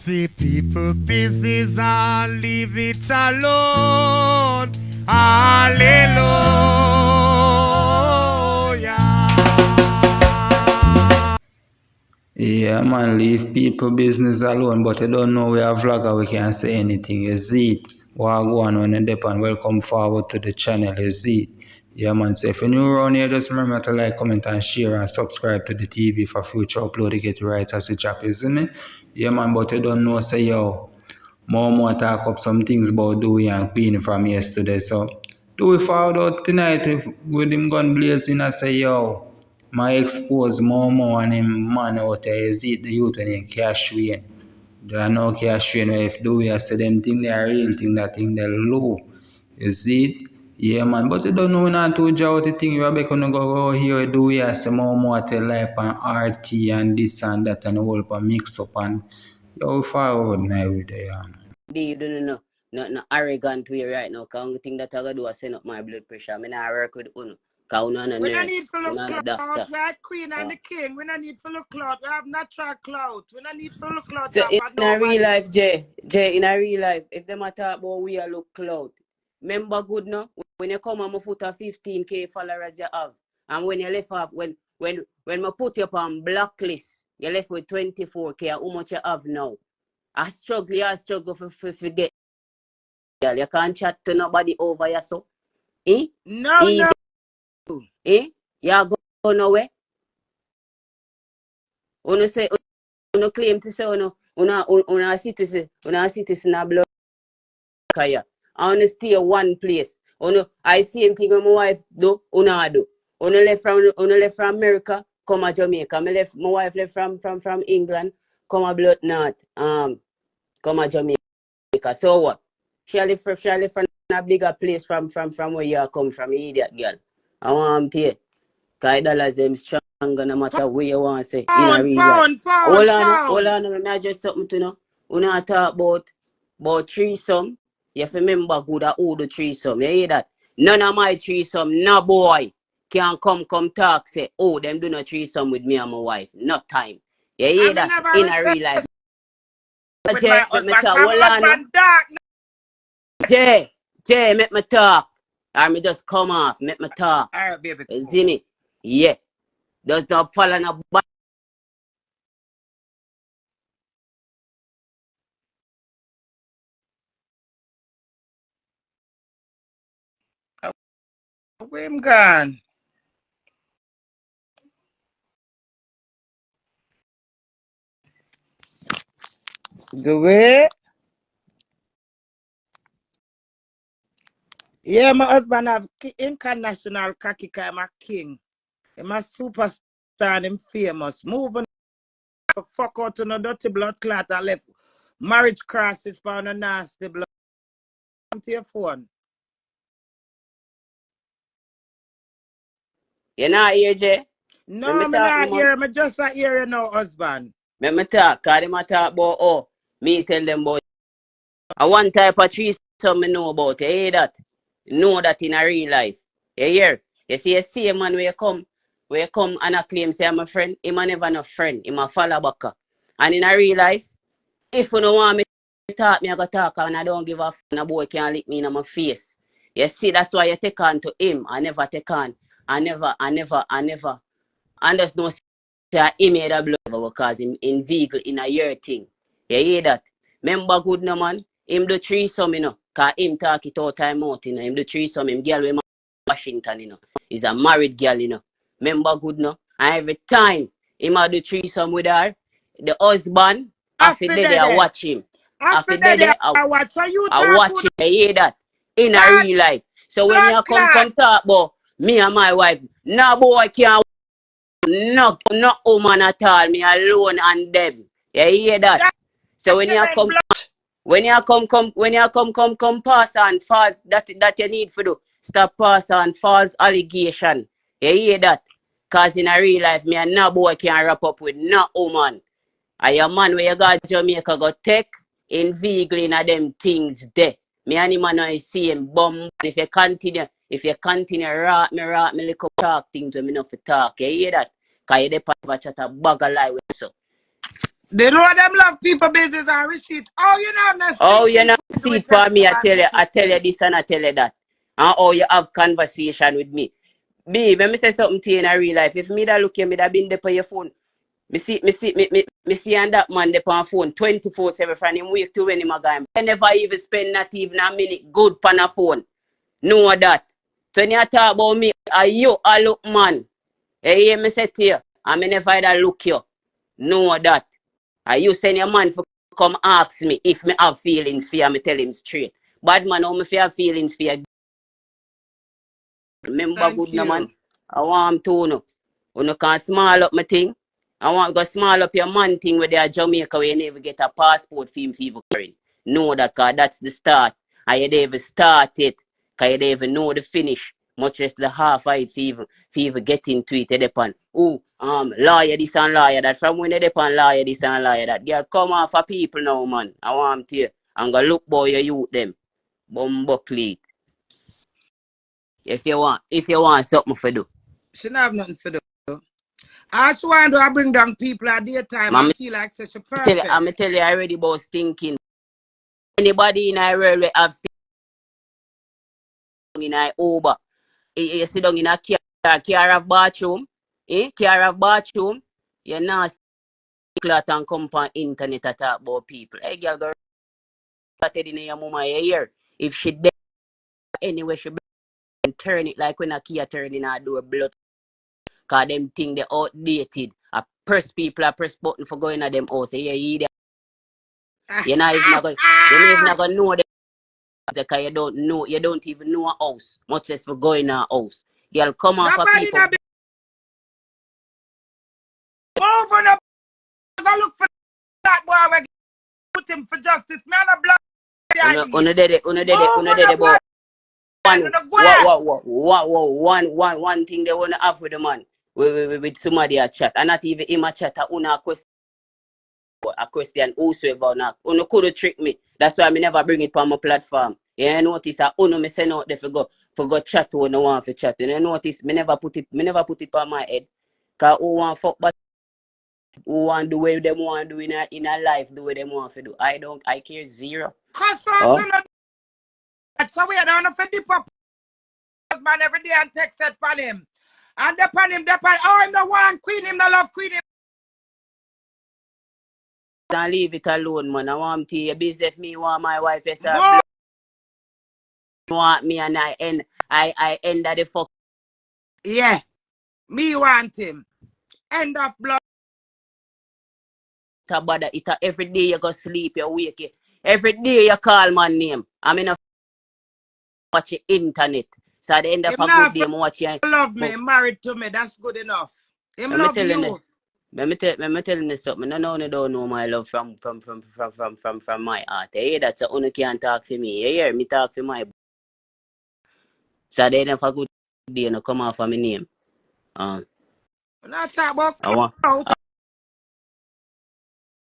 See people business and leave it alone. Hallelujah. Yeah, man, leave people business alone, but I don't know we are vlogger, we can't say anything. You see it? Wagwan on the dep and welcome forward to the channel, you see it? Yeah, man, so if you're new around here, just remember to like, comment, and share, and subscribe to the TV for future upload to get you right as it drop, you see me? Yeah, man, but you don't know, say, yo, Momo talk up some things about Dewey and Queen from yesterday, so Dewey found out tonight with him gun blazing, I say, yo, my expose Momo and him man out there is it the youth named Cashwayne. There are no Cashwayne if Dewey I say them thing they are real thing that thing they low. You see it? Yeah man, but you don't know not to judge the thing you are gonna go here Dewey I say Momo tell life and RT and this and that and all up mix up and you forward now with the You don't know. Not arrogant way right now. Cause only thing that I gotta do is send up my blood pressure. I mean I work with Uno. Cause Uno and a We don't nurse. need full of Uno and a clout. doctor. We are queen and the king. We don't need full of clout. We have natural clout. We don't need full of clout. So in a real life, Jay, in a real life, if them a talk about we a look clout, remember good no? When you come on my foot a 15K followers you have. And when you left up, when I put you up on blacklist, you left with 24K. How much you have now? I struggle for get. You can't chat to nobody over here, so. Eh? No. Eh? You go nowhere? Uno say, uno claim to say, una citizen of blood. I wanna stay one place. I same thing with my wife do, una do. Una left from America, come to Jamaica. My wife left from England, come to blood north, come to Jamaica. So what? She live from a bigger place from where you come from, you idiot girl. I want to pay. Cause dollars them stronger no matter where you want to say. In a real life. Hold on, I just something to know. Una talk about threesome. You have to remember good at who the threesome. You hear that? None of my threesome, no boy can come talk say, oh, them do no threesome with me and my wife. No time. You hear that? In a real life. With my husband, hold on. Jay, make me talk. Or me just come off, make me talk. Alright, baby. Isn't it? Yeah. Does not fall on a bad. Where him gone? The way? Yeah, my husband have international cocky, I'm a king. I'm a superstar and I'm famous. Moving for fuck out to no dirty blood clot and left marriage crisis for a nasty blood. Come to your phone. You not hear, Jay? No, I'm not here. I'm just not here, you know, husband. Let me talk, cause them a talk about, oh, me tell them about. A one type of tree some me know about. You hear that? Know that in a real life. You hear? You see a man where you come and I claim say I'm a friend, him a never no friend, him a follow back. And in a real life, if you don't want me to talk, me I go talk and I don't give a f***, a boy can't lick me in my face. You see, that's why you take on to him. I never take on. I never. And there's no say he made a blow because him inveigle in a year thing. You hear that? Remember good no man? Him do threesome, you know. Cause him talk it all time out, you know. Him do threesome, him girl with Washington, you know. He's a married girl, you know. Remember good no? And every time him a do threesome with her, the husband, after that I watch him. After that I watch. So you I watch him. You hear that? In a real life. So when you come talk about me and my wife, no boy can't. No woman at all. Me alone and them. You hear that? So when you come pass on false that you need to do. Stop pass on false allegation. You hear that? Cause in a real life, me and no boy can wrap up with no woman. I a man where you got Jamaica go take inveigling of them things there. Me and him and I see him bum. If you continue rat me little talk things when me not for talk. You hear that? Cause you dey part of a chat a bag of lie with so. They know them love people business and receipt. Oh, you know, I'm not Oh, you stinking know, food see with it for me, I restaurant tell you, I tell you system. this and I tell you that. And oh, you have conversation with me. B, when me say something to you in a real life, if me that look you, me that been there on your phone. Me see and that man there on phone 24/7 from him wake to when him a gone. I never even spend not even a minute good on a phone. Know that. So when you talk about me, are you a look man? Hey, hear me say to you, I me never either look you. Know that. Are you send your man for come ask me if me have feelings for you, me tell him straight. Bad man, how me fi have feelings for you? Remember Thank good no man. you. I want to know. You can small up my thing. I want to go small up your man thing where they are Jamaica where you never get a passport for him for even carry. Know that cause that's the start. And you don't even start it. Cause you don't even know the finish. Much less the half of it for even get into it depend. Oh, lawyer this and lawyer that. From when they depend lawyer this and lawyer that. Girl come off for people now man. I want to hear. And go look boy you youth them. Bumbuckly. If you want something for do. She don't have nothing to do. All she want to do, I bring down people at daytime I'm and feel like such a perfect. tell you already about stinking. Anybody in a world will have stinking in a Uber. You sit down in a car have bathroom. Car have bathroom. You not clot and come on internet to talk about people. Hey girl, go ratted in your mama here. If she dead anyway, she and turn it like when a key turn in a door blood. Cause them thing they outdated. I press people, I press button for going at them house. You you're not even gonna know them because you don't even know a house, much less for going a house. You'll come off of Nobody people. not be over the go look for that boy we put him for justice. Man a blood ID. Una did it Move on the blood and one on the go. one thing they wanna have with the man with somebody a chat and not even him a chat a question whosoever not una could trick me. That's why I never bring it on my platform. You notice that uno me send out there for go chat who no want for chat. You notice me never put it on my head. Cause who want fuck but who want do what them want do in a life, do what them want to do. I care zero. Cuss out Oh? on the so we don't have to dip up man every day and text it for him. And depend him, oh, him the one queen, him the love queen. And leave it alone, man. I want to your business. Me want my wife as a More. blood. Want me and I end of the fuck. Yeah, me want him. End of blood. Bother it every day you go sleep, you wake. Every day you call my name. I mean, watch the internet. So at the end of Him a good not day, I watch you. love me, married to me. That's good enough. Him Let me love tell you. you. Let me tell you something. I know you don't know my love from my heart. You hear that? So you can't talk to me. You hear me talk to my. So at the end of a good day, you come off of my name. We're not talking about I want. clout.